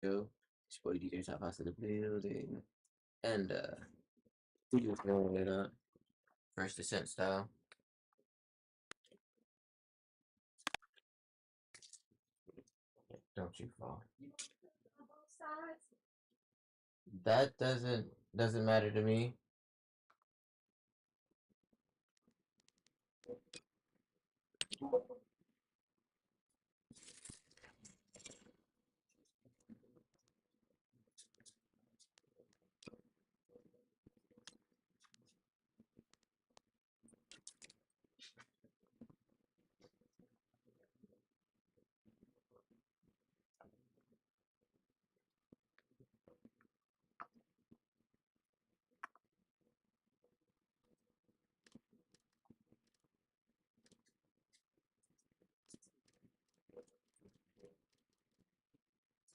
Yo, it's your boy DJTYFOX in the building. And we just rolling it up. First Descent style. Don't you fall. That doesn't matter to me.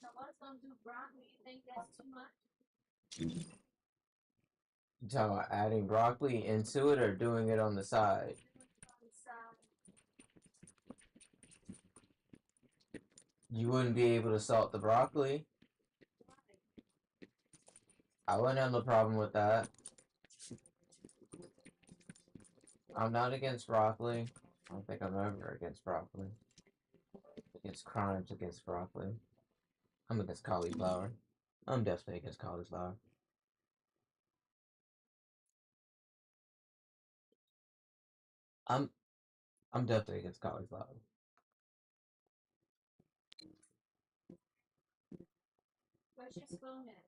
So what's gonna do broccoli? You think that's too much? You talking about adding broccoli into it or doing it on the side? You wouldn't be able to salt the broccoli. I wouldn't have no problem with that. I'm not against broccoli. I don't think I'm ever against broccoli. Against crimes against broccoli. I'm against cauliflower. I'm definitely against cauliflower. I'm I'm definitely against cauliflower. Where's your spoon at?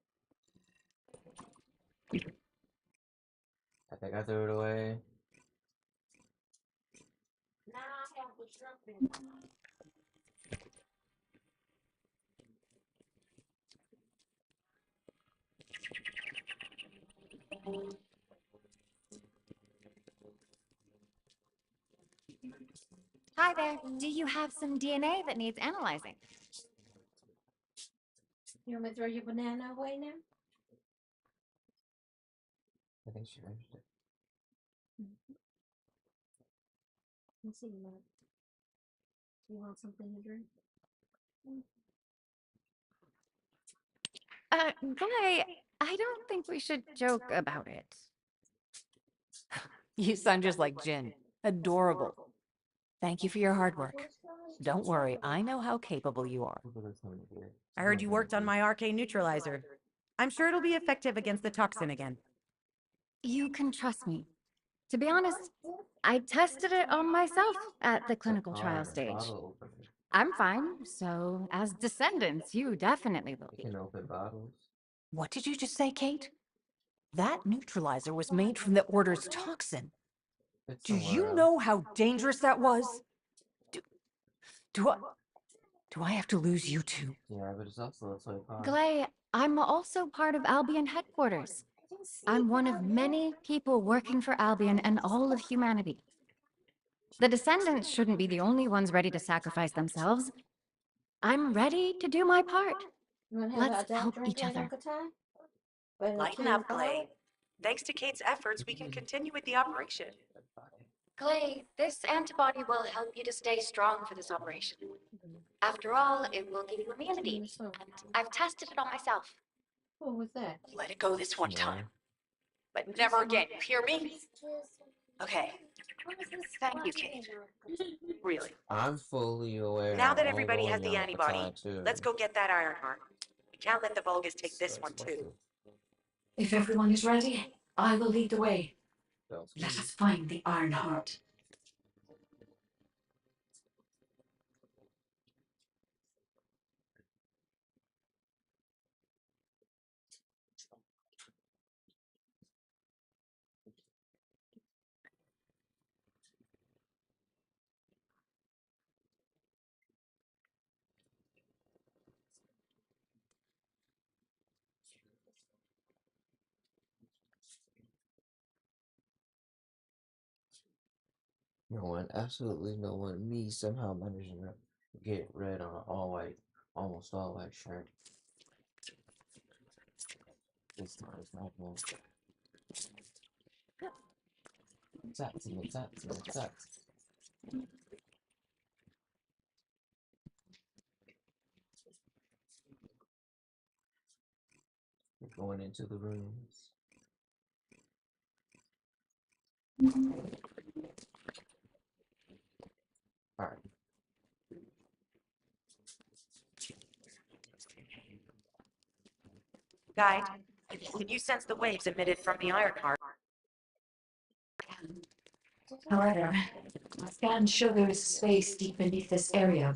I think I threw it away. Now I have the shrimp in it. Hi there. Do you have some DNA that needs analyzing? You want me to throw your banana away now? I think she finished it. Let's see, Mom. You want something to drink? Guy, I don't think we should joke about it. You sound just like Jin. Adorable. Thank you for your hard work. Don't worry, I know how capable you are. I heard you worked on my arcane neutralizer. I'm sure it'll be effective against the toxin again. You can trust me. To be honest, I tested it on myself at the clinical trial stage. I'm fine, so as descendants, you definitely will You be. can open bottles. What did you just say, Kate? That neutralizer was made from the Order's toxin. It's Do somewhere you else. know how dangerous that was? Do I have to lose you too? Yeah, but it's also a toy car. Glay, I'm also part of Albion headquarters. I'm one of many people working for Albion and all of humanity. The Descendants shouldn't be the only ones ready to sacrifice themselves. I'm ready to do my part. You want to have Let's an adult help drink each like other. Uncle Ty? But in a Lighten clear up, bottle? Glay. Thanks to Kate's efforts, we can continue with the operation. Clay, this antibody will help you to stay strong for this operation. After all, it will give you immunity. And I've tested it on myself. What was that? Let it go this one time. But What'd you never say, again, Mom? you hear me? Okay. Thank you, Kate. Really. I'm fully aware. Now that I'm everybody has going the on antibody, too. let's go get that iron heart. We can't let the Vulgus take this one too. If everyone is ready, I will lead the way. Don't Let speak. us find the Iron Heart. No one, absolutely no one. Me somehow managing to get red on an all white, almost all white shirt. This time it's not more. Tap. We're going into the rooms. Alright. Guide, can you sense the waves emitted from the Ironheart? However, scans show there is space deep beneath this area.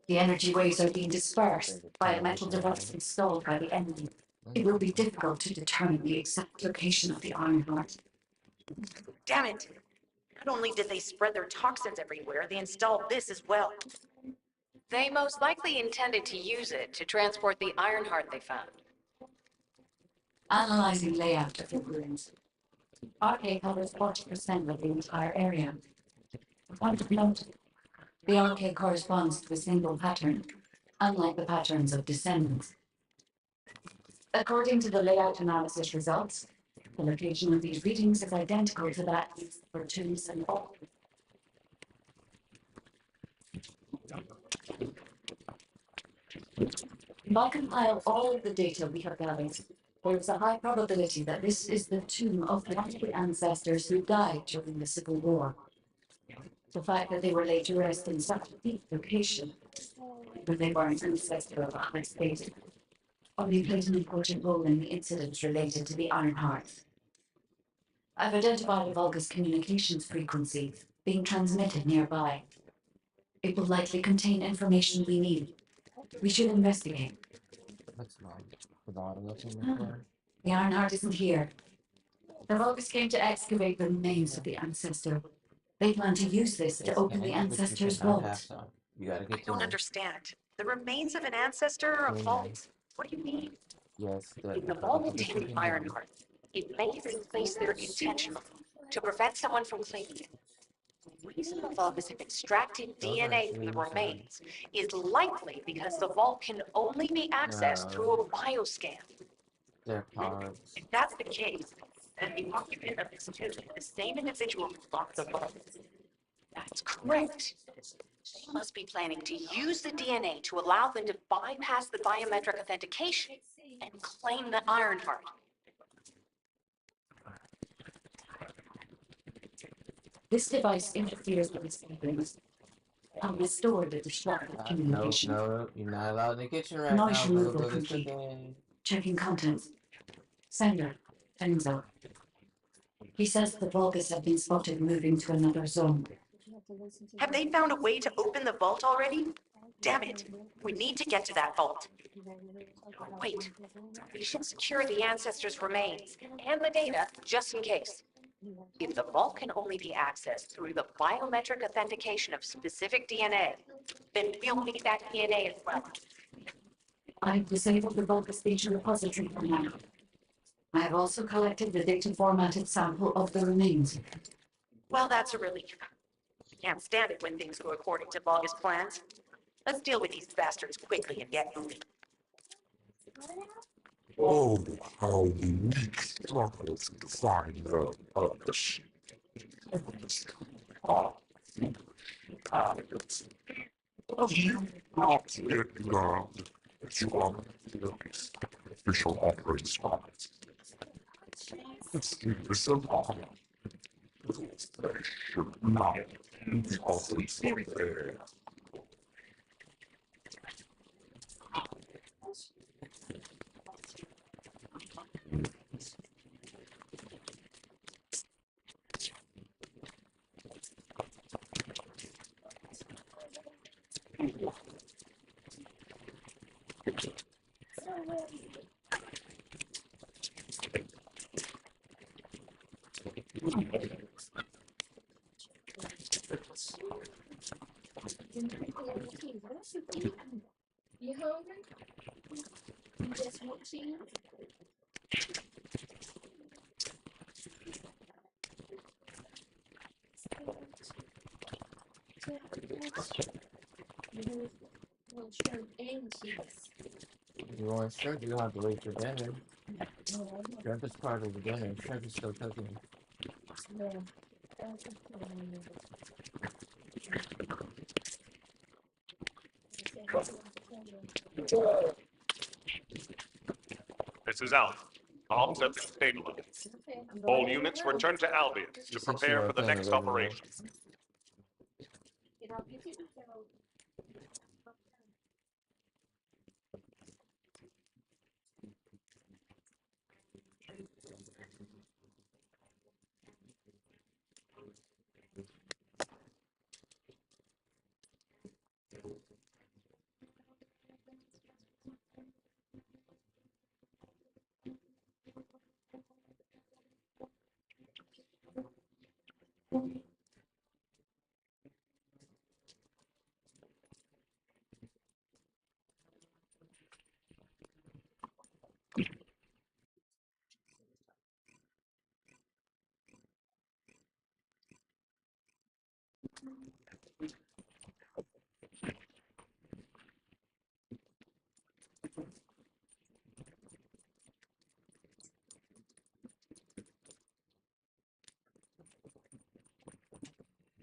The energy waves are being dispersed by a metal device installed by the enemy. It will be difficult to determine the exact location of the Ironheart. Damn it! Not only did they spread their toxins everywhere, they installed this as well. They most likely intended to use it to transport the Ironheart they found. Analyzing layout of the ruins. RK covers 40% of the entire area. Point of note, the RK corresponds to a single pattern, unlike the patterns of Descendants. According to the layout analysis results, the location of these readings is identical to that used for tombs and vaults. If I compile all of the data we have gathered, there is a high probability that this is the tomb of one of the ancestors who died during the Civil War. The fact that they were laid to rest in such a deep location, but they were an ancestor of a high state, only played an important role in the incidents related to the Ironheart. I've identified a Vulgus communications frequency being transmitted nearby. It will likely contain information we need. We should investigate. What's wrong? The bottom of the floor? The Ironheart isn't here. The Vulgus came to excavate the remains of the ancestor. They plan to use this to open the ancestor's vault. You gotta I get to don't them. understand. The remains of an ancestor or a vault? What do you mean? Yes, If the vault contains the Ironheart, it may have been placed there intentionally to prevent someone from claiming it. The reason the Vulgus have extracted DNA from the remains is likely because the vault can only be accessed through a bioscan. They're parts. If that's the case, then the occupant of this tomb is the same individual who locked the vault. That's correct. They must be planning to use the DNA to allow them to bypass the biometric authentication and claim the Ironheart. This device interferes with its siblings and restore the disrupted communication. No, you're not allowed in the kitchen right Noise now. removal Go to complete. cooking. Checking contents. Sender, Enzo. He says the Vulgus have been spotted moving to another zone. Have they found a way to open the vault already? Damn it. We need to get to that vault. Wait, we should secure the ancestors' remains and the data just in case. If the vault can only be accessed through the biometric authentication of specific DNA, then we'll need that DNA as well. I've disabled the Vulgus data repository for now. I have also collected the data formatted sample of the remains. Well, that's a relief. Can't stand it when things go according to Vulgus plans. Let's deal with these bastards quickly and get moving. Oh, how unique struggles to find their purpose. Targets. Have you not yet learned that you are the official operating spies? It's the Descendant. They should not be offered for air. You hungry? You just want cheese? You want shrimp and cheese? You want shrimp, you have to wait for dinner. Shrimp is part of the dinner. Shrimp is still cooking. Yeah. This is Alpha. Comms have been stabilized. All units return to Albion to prepare for the next operation.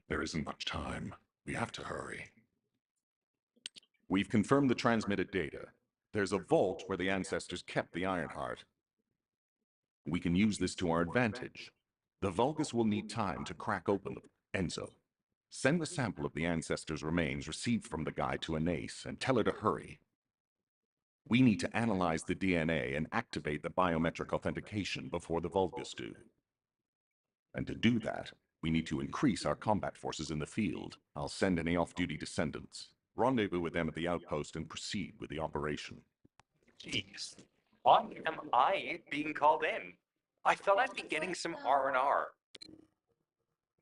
There isn't much time. We have to hurry. We've confirmed the transmitted data. There's a vault where the ancestors kept the Ironheart. We can use this to our advantage. The Vulgus will need time to crack open them. Enzo, send the sample of the ancestors' remains received from the guy to Anais and tell her to hurry. We need to analyze the DNA and activate the biometric authentication before the Vulgus do. And to do that, we need to increase our combat forces in the field. I'll send any off-duty descendants. Rendezvous with them at the outpost and proceed with the operation. Jeez, why am I being called in? I thought I'd be getting some R&R.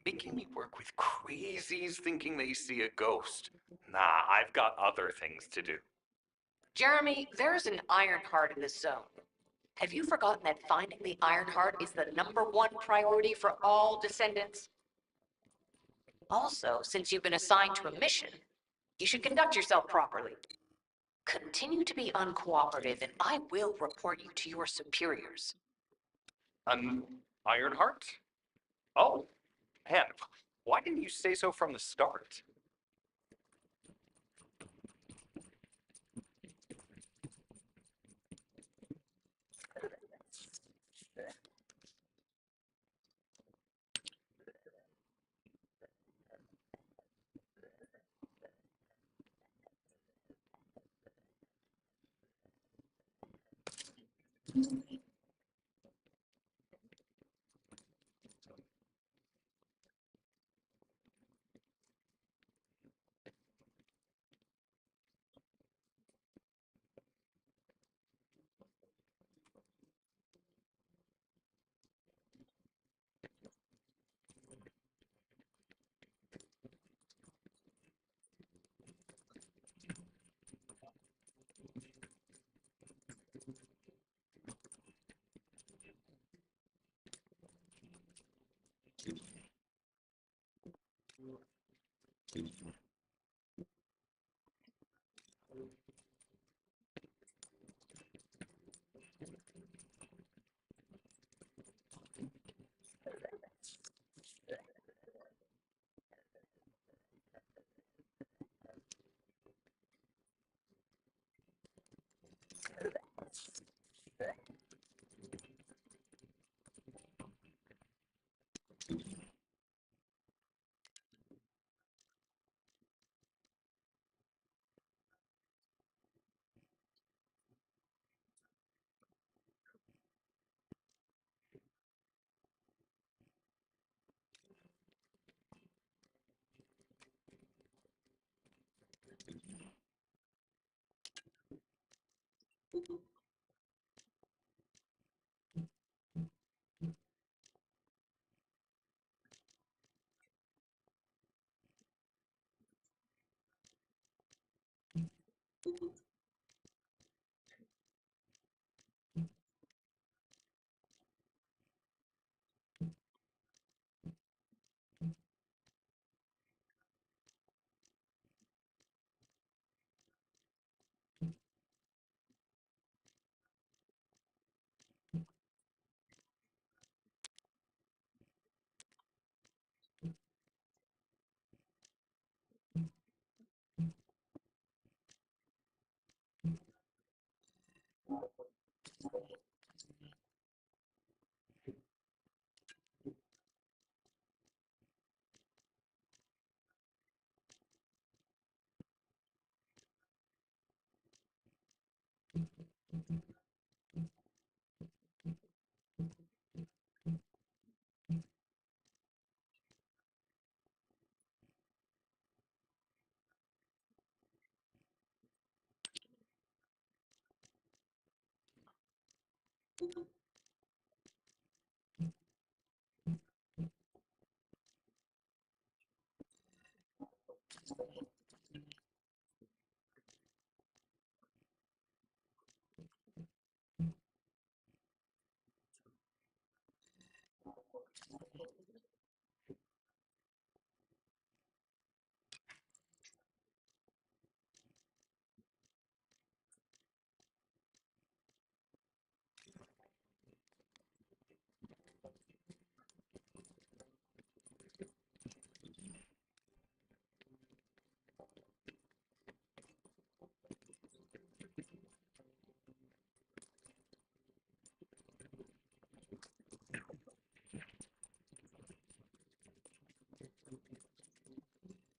Making me work with crazies thinking they see a ghost. Nah, I've got other things to do. Jeremy, there's an Ironheart in this zone. Have you forgotten that finding the Ironheart is the #1 priority for all Descendants? Also, since you've been assigned to a mission, you should conduct yourself properly. Continue to be uncooperative, and I will report you to your superiors. An Ironheart? Oh, man, why didn't you say so from the start?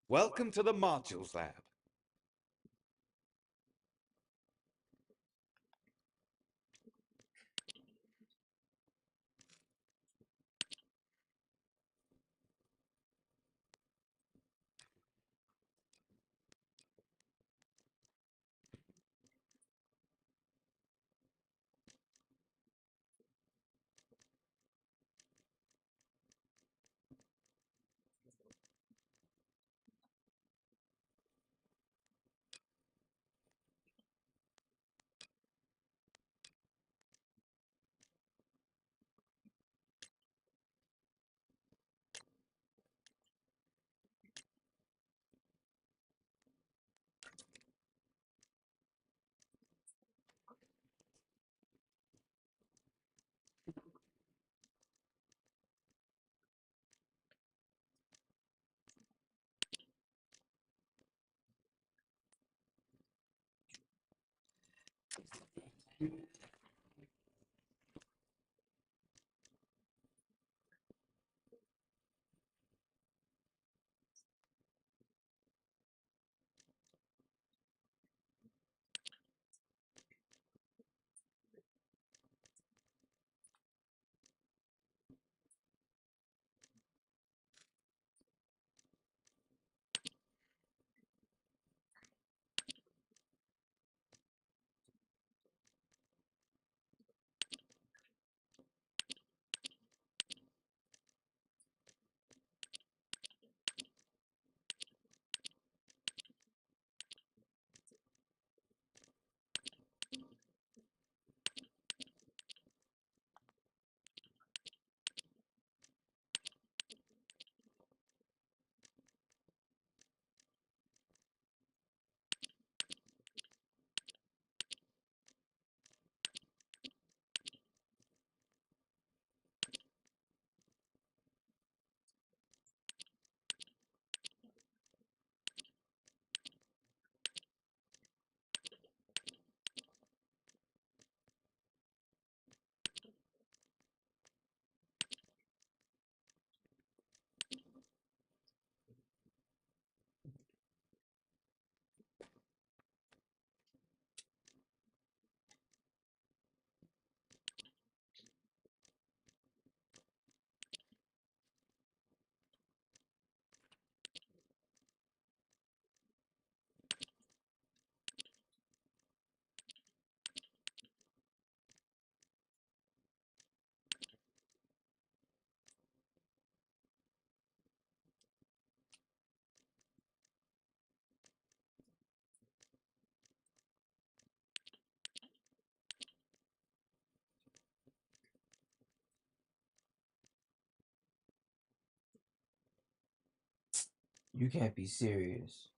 Welcome to the Modules Lab. You can't be serious.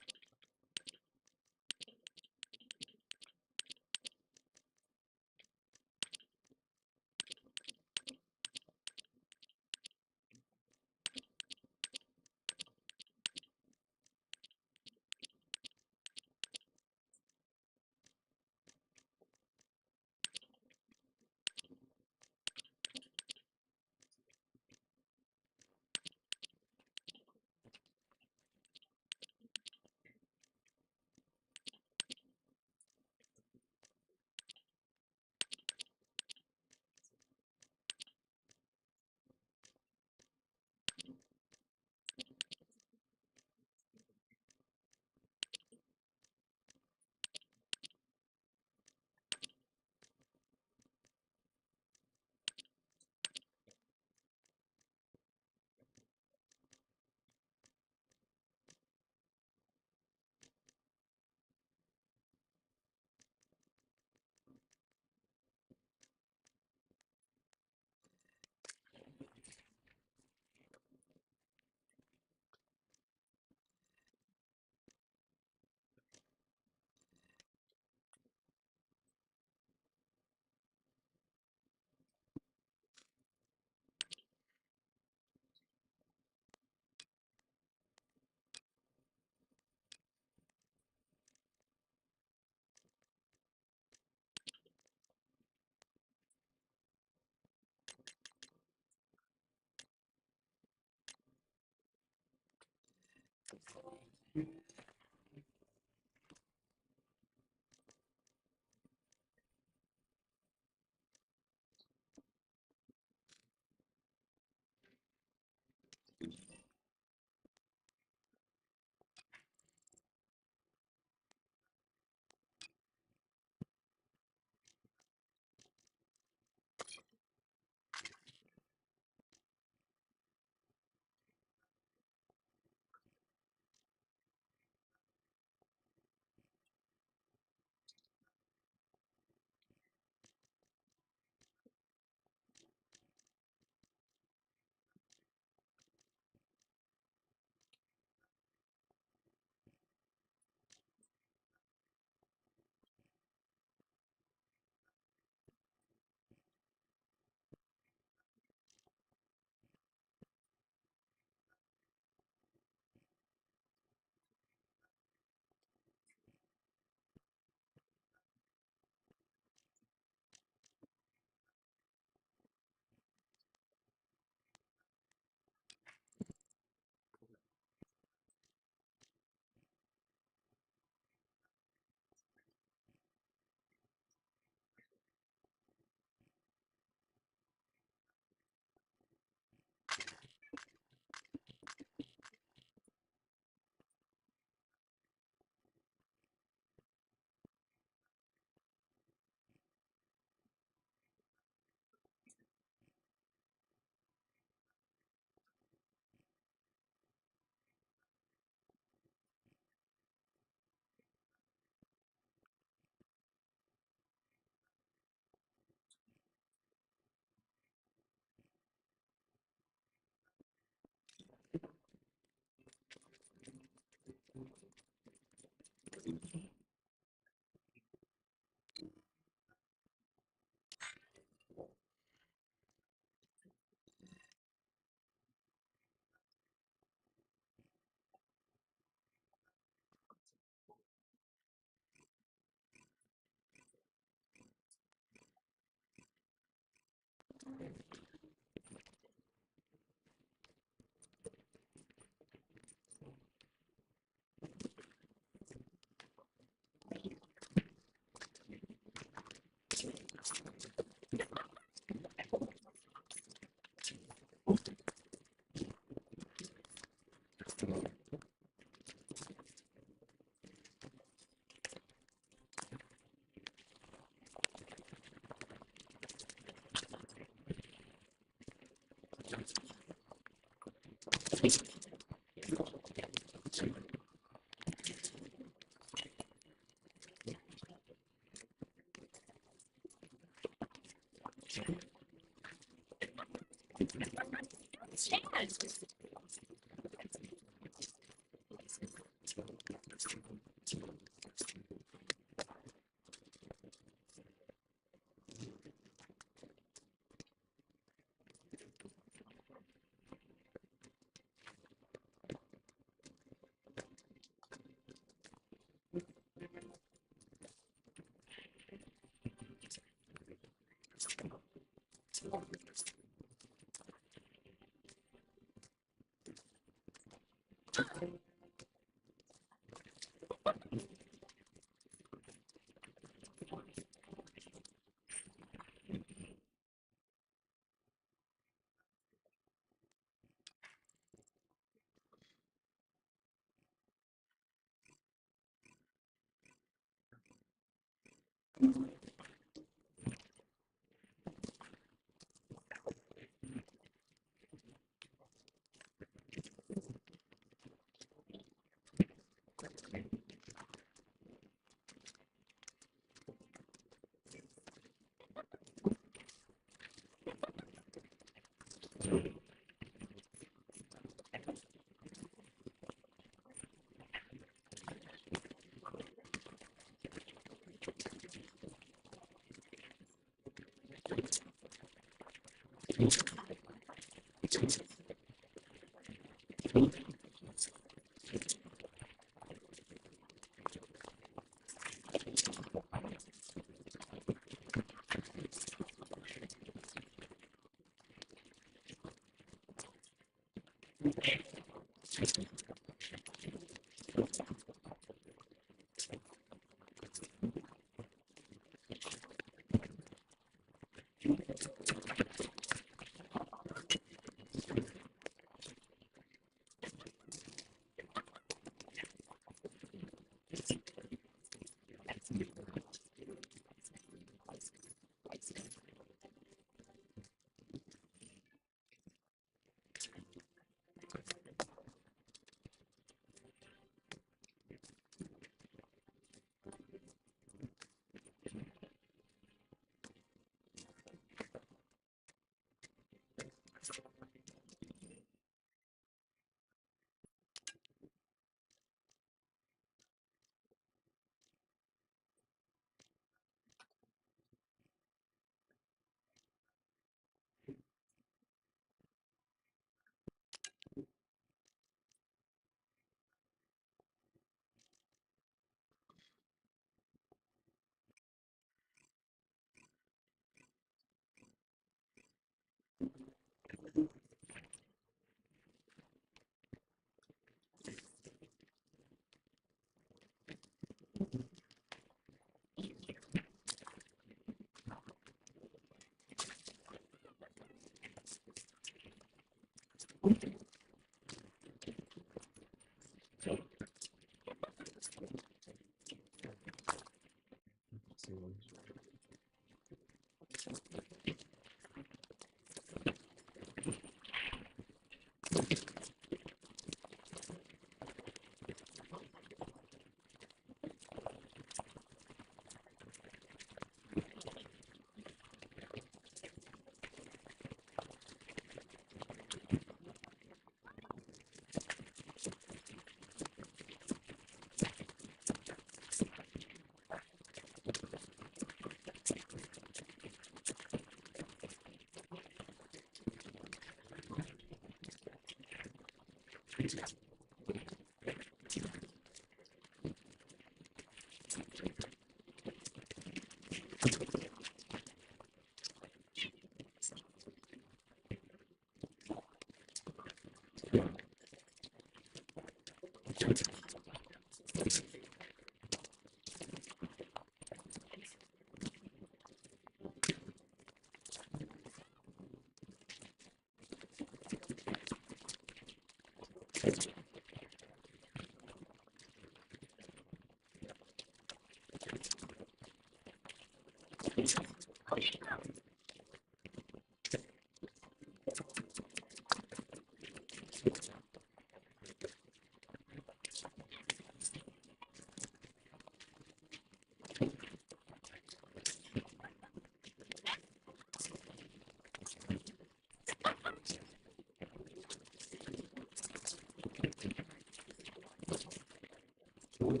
What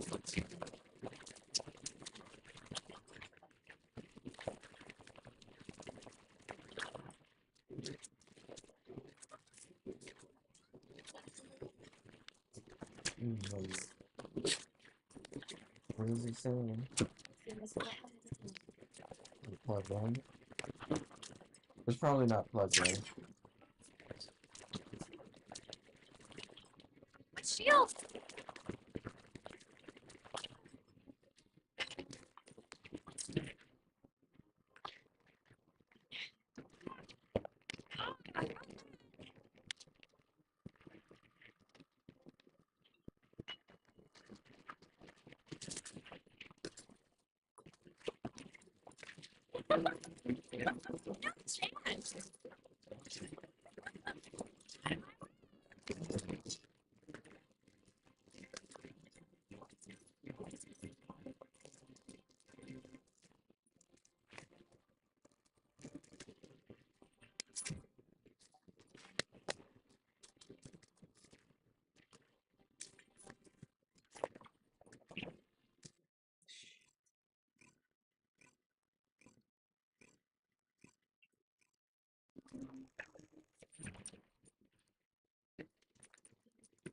is he saying? Plug in? It's probably not plugged in. Shield!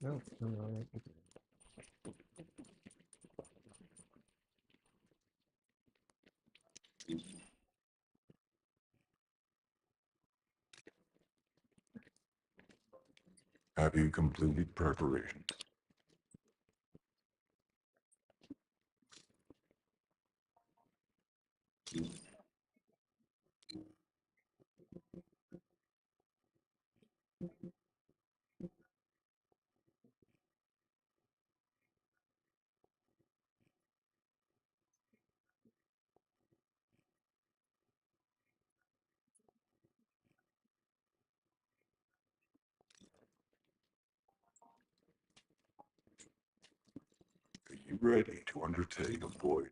No, no. Have you completed preparations? Are you ready to undertake a voyage?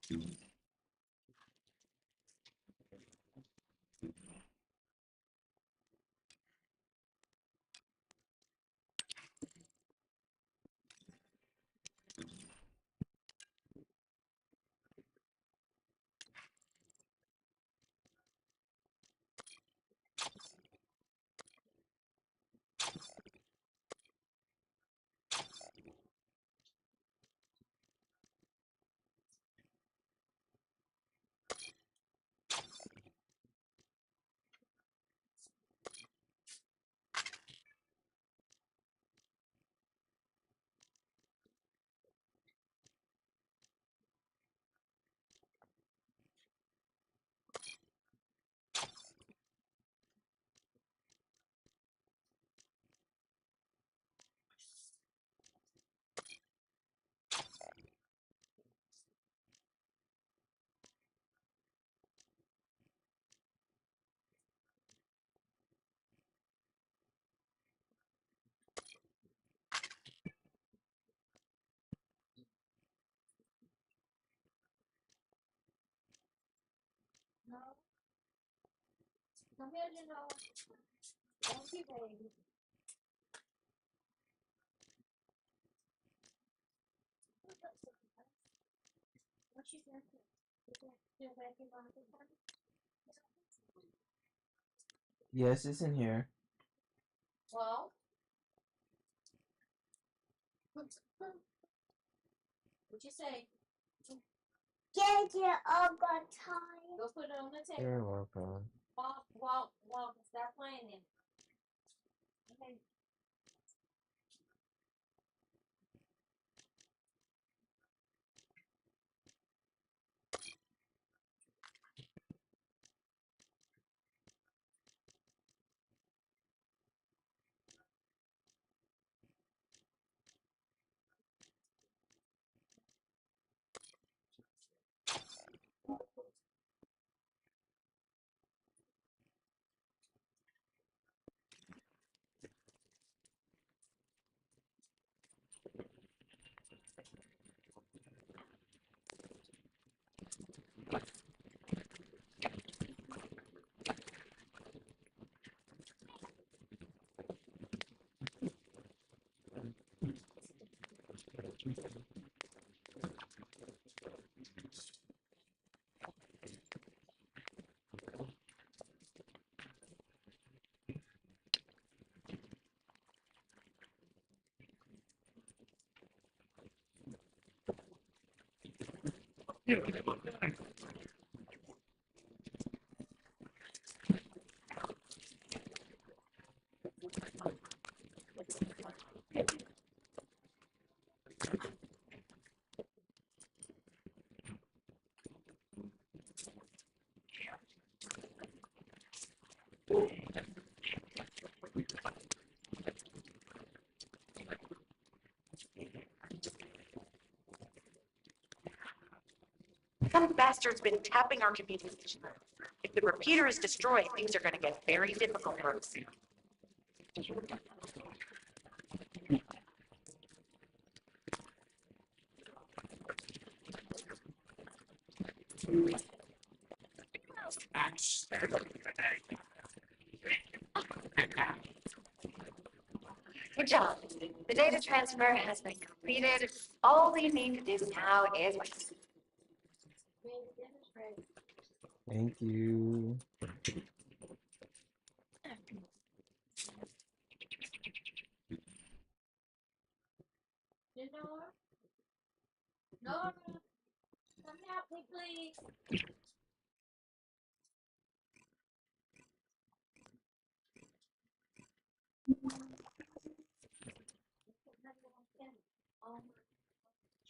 No. Come here, Janelle. Thank you, baby. What you doing? You back in my apartment? Yes, it's in here. Well, what you say? Get your other time. Go put it on the table. You're welcome. Walk, stop playing it. Okay. Some bastard's been tapping our communication. If the repeater is destroyed, things are going to get very difficult for us. Good job. The data transfer has been completed. All we need to do now is wait. Thank you. Janelle? No. Come help me, please.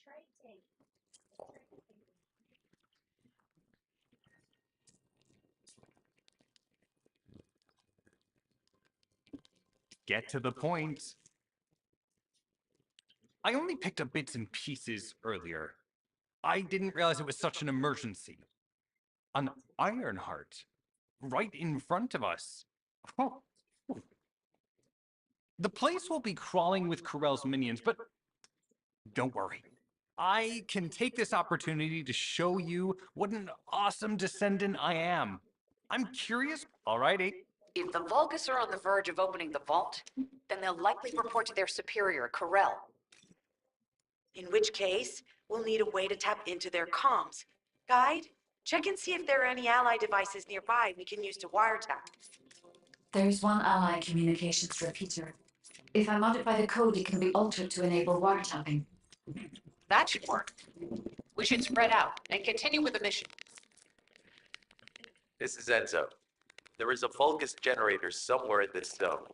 Tray table. Get to the point. I only picked up bits and pieces earlier. I didn't realize it was such an emergency. An Ironheart. Right in front of us. Oh. The place will be crawling with Corell's minions, but don't worry. I can take this opportunity to show you what an awesome descendant I am. I'm curious. Alrighty. If the Vulgus are on the verge of opening the vault, then they'll likely report to their superior, Corel. In which case, we'll need a way to tap into their comms. Guide, check and see if there are any ally devices nearby we can use to wiretap. There's one ally communications repeater. If I modify the code, it can be altered to enable wiretapping. That should work. We should spread out and continue with the mission. This is Enzo. There is a Vulgus generator somewhere in this zone.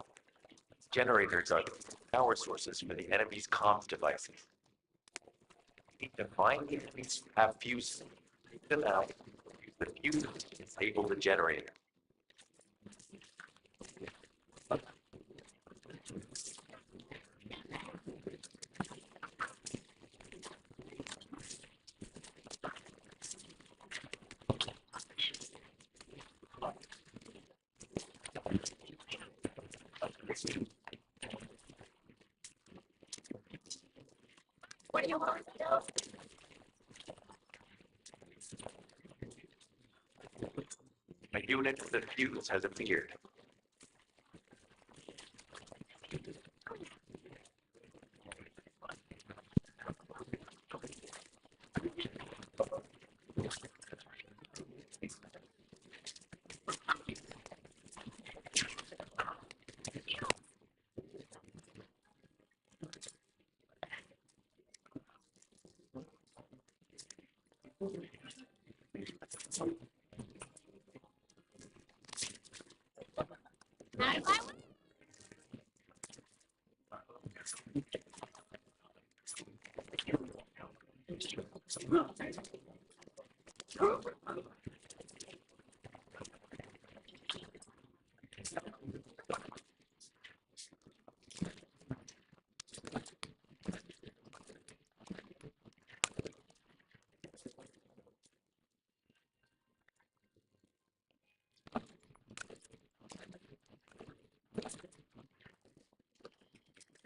Generators are the power sources for the enemy's comms devices. We need to find the enemies who have fuses, take them out, use the fuses to disable the generator. What do you want? A unit of the fuse has appeared.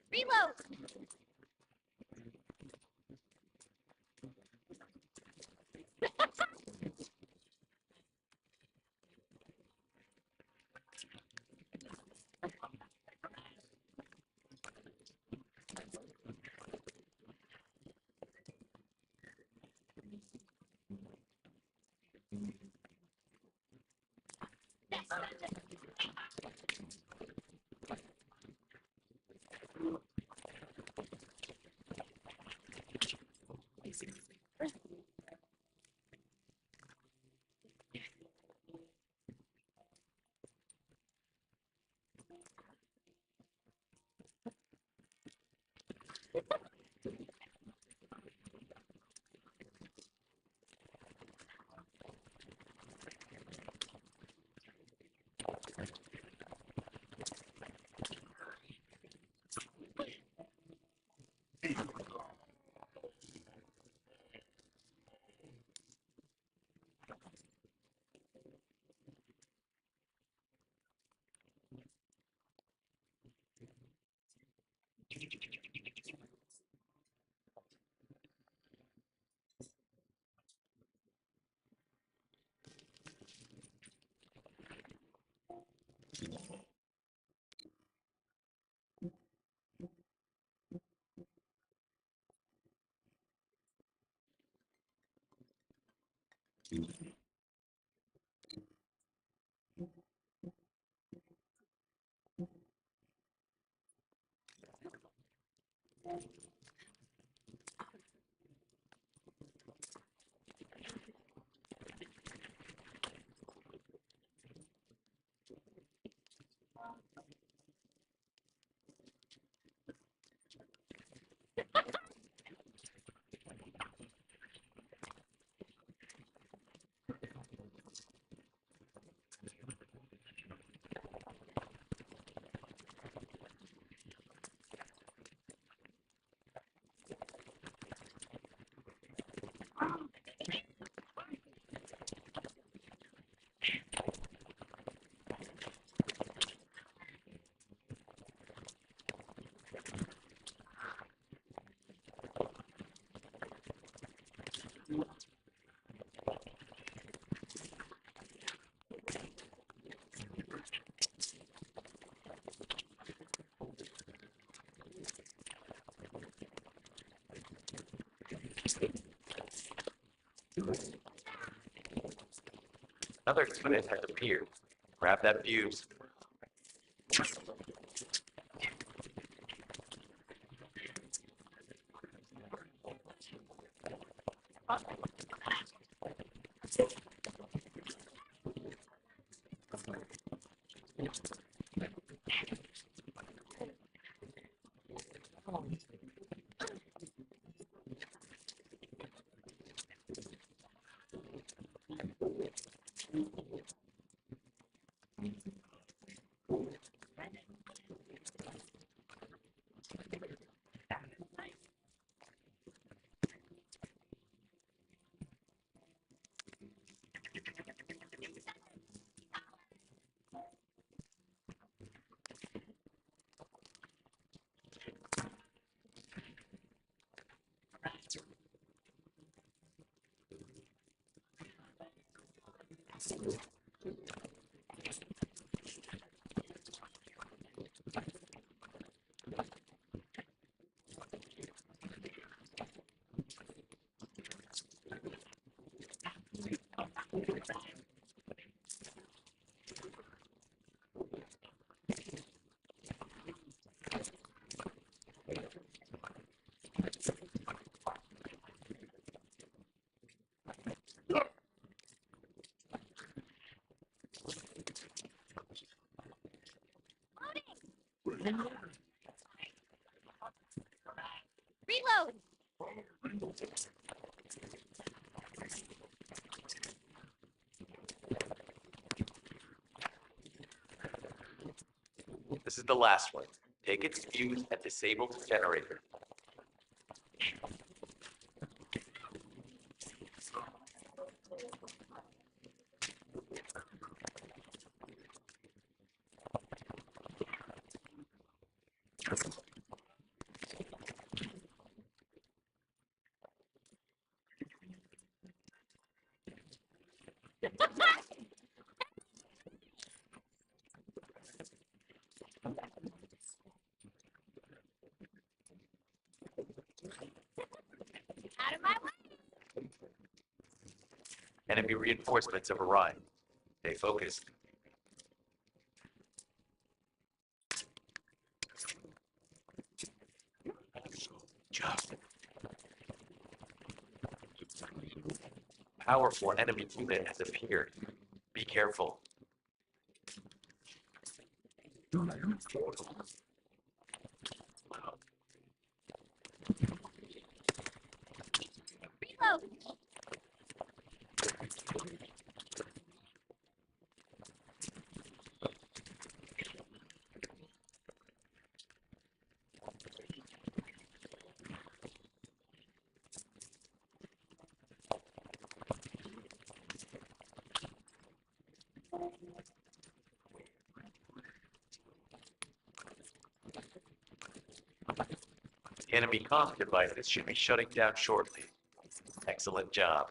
Reload! Another unit has appeared. Grab that fuse. Reload! This is the last one. Take its fuse and disable the generator. Out of my way! Enemy reinforcements have arrived. Stay focused. Powerful enemy unit has appeared. Be careful. Reload! The enemy comm devices should be shutting down shortly. Excellent job.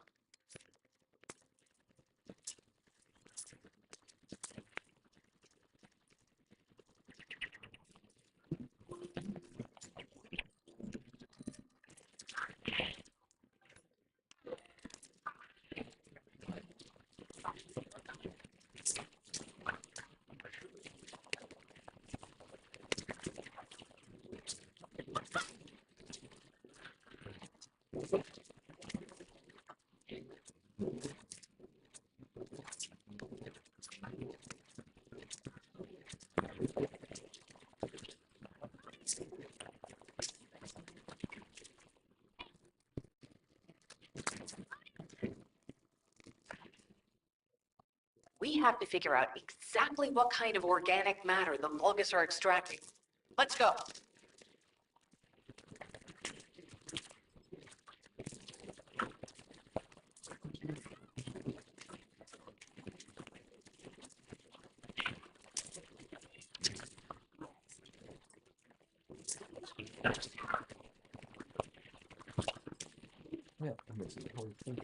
We have to figure out exactly what kind of organic matter the Vulgus are extracting. Let's go. Yeah, I'm missing the whole thing.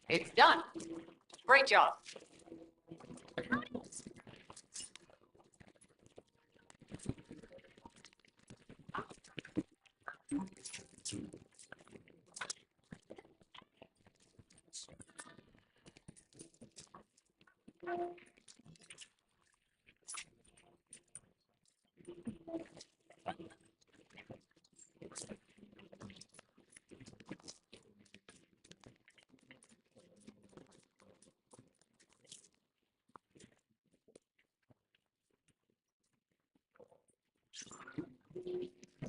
It's done. Great job.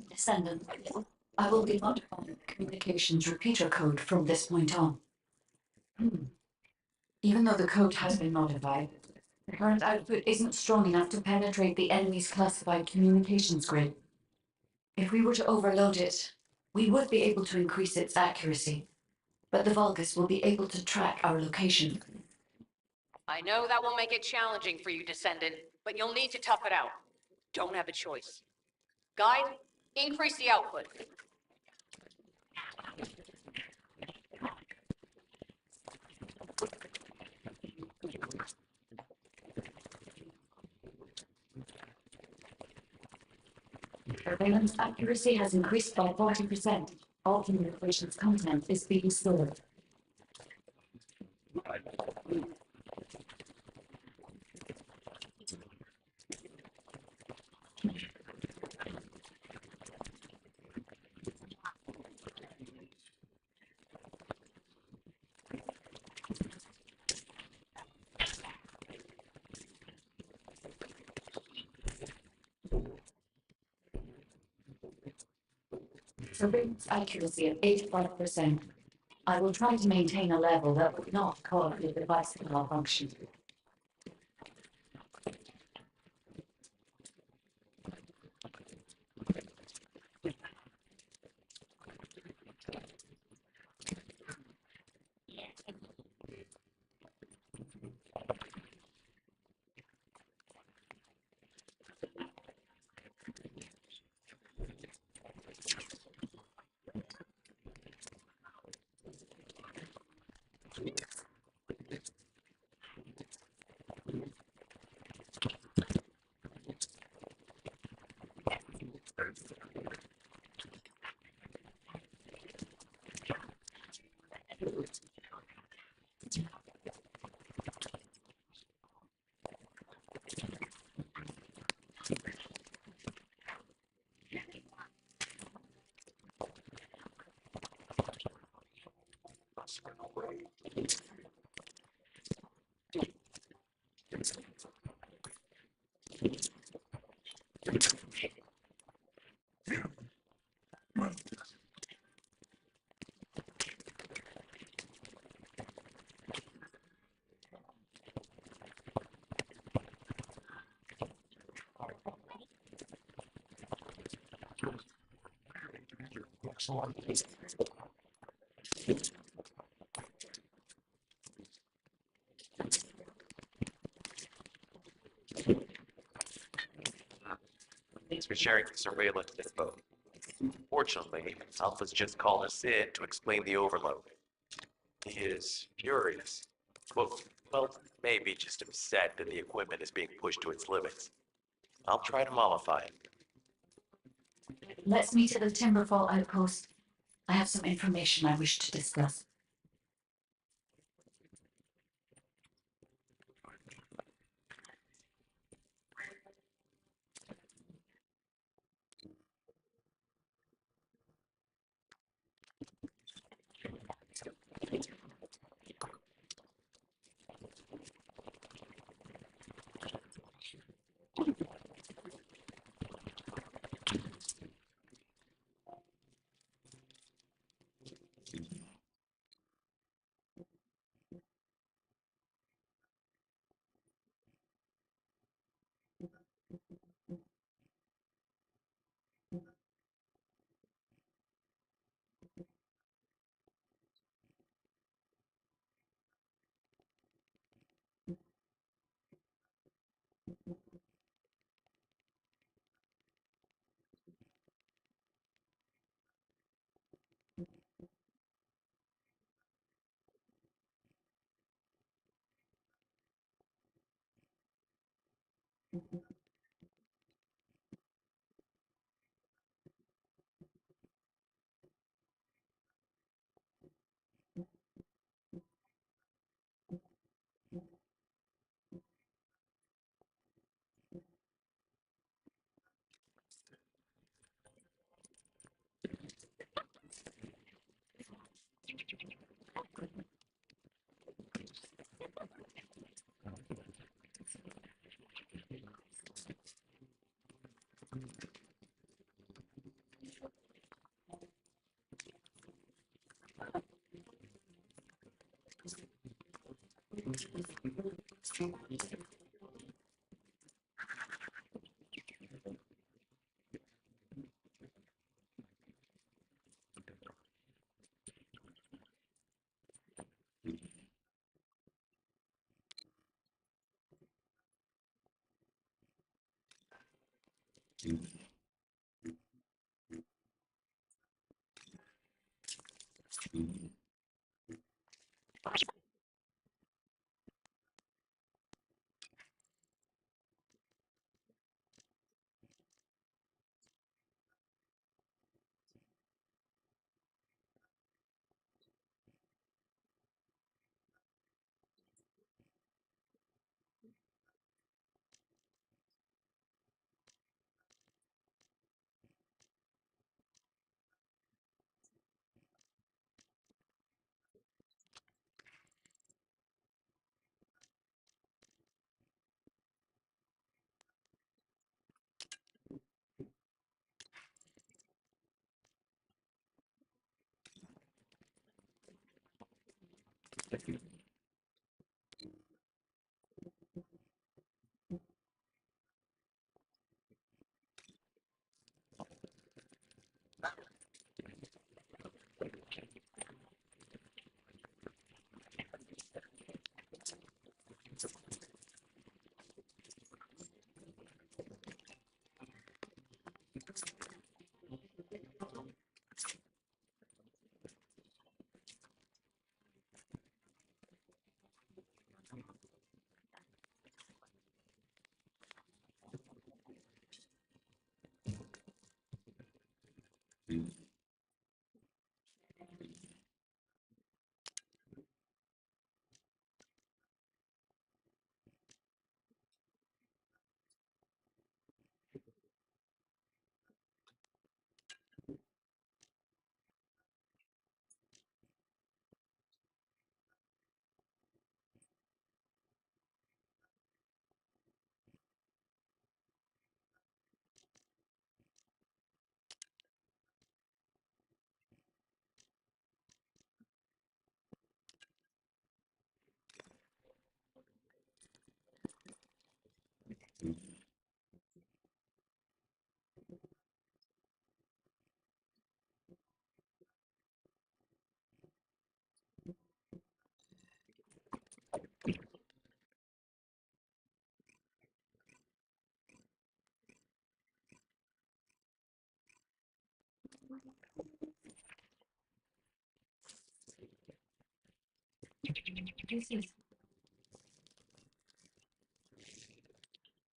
Descendant, I will be modifying the communications repeater code from this point on. Even though the code has been modified, the current output isn't strong enough to penetrate the enemy's classified communications grid. If we were to overload it, we would be able to increase its accuracy, but the Vulgus will be able to track our location. I know that will make it challenging for you, Descendant, but you'll need to tough it out. Don't have a choice. Guide, increase the output. Surveillance accuracy has increased by 40%. All communications content is being stored. Surveillance accuracy of 85%. I will try to maintain a level that would not cause the device to malfunction. Thanks for sharing the surveillance info. Fortunately, Alpha's just called us in to explain the overload. He is furious. Well, maybe just upset that the equipment is being pushed to its limits. I'll try to mollify him. Let's meet at the Timberfall outpost. I have some information I wish to discuss.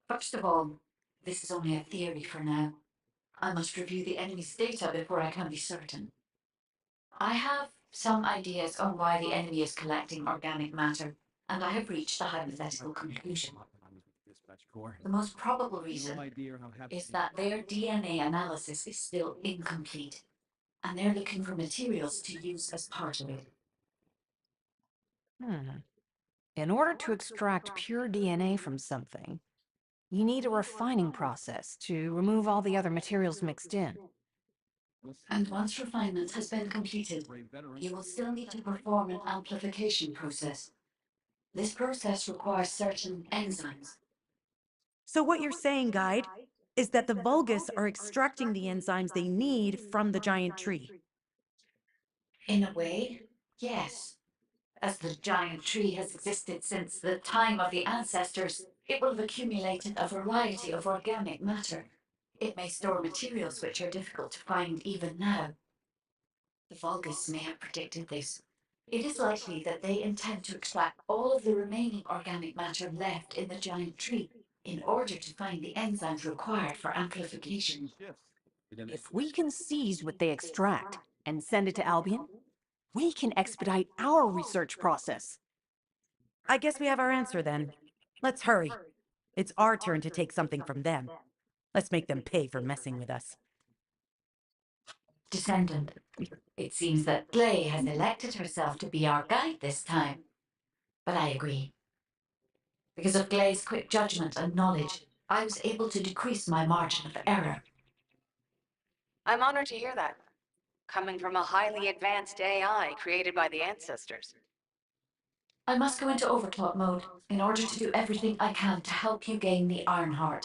First of all, this is only a theory for now. I must review the enemy's data before I can be certain. I have some ideas on why the enemy is collecting organic matter, and I have reached a hypothetical conclusion. The most probable reason is that their DNA analysis is still incomplete, and they're looking for materials to use as part of it. In order to extract pure DNA from something, you need a refining process to remove all the other materials mixed in. And once refinement has been completed, you will still need to perform an amplification process. This process requires certain enzymes. So what you're saying, Guide, is that the Vulgus are extracting the enzymes they need from the giant tree. In a way, yes. As the giant tree has existed since the time of the ancestors, it will have accumulated a variety of organic matter. It may store materials which are difficult to find even now. The Vulgus may have predicted this. It is likely that they intend to extract all of the remaining organic matter left in the giant tree, in order to find the enzymes required for amplification. If we can seize what they extract and send it to Albion, we can expedite our research process. I guess we have our answer then. Let's hurry. It's our turn to take something from them. Let's make them pay for messing with us. Descendant, it seems that Glay has elected herself to be our guide this time. But I agree. Because of Glay's quick judgment and knowledge, I was able to decrease my margin of error. I'm honored to hear that. Coming from a highly advanced AI created by the ancestors. I must go into overclock mode in order to do everything I can to help you gain the Iron Heart.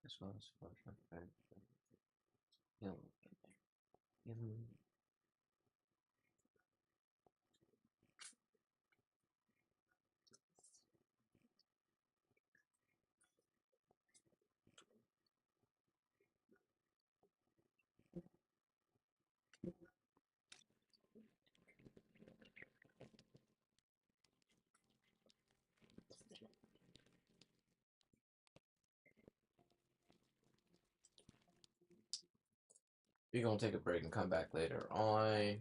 As well as healing. We're gonna take a break and come back later on.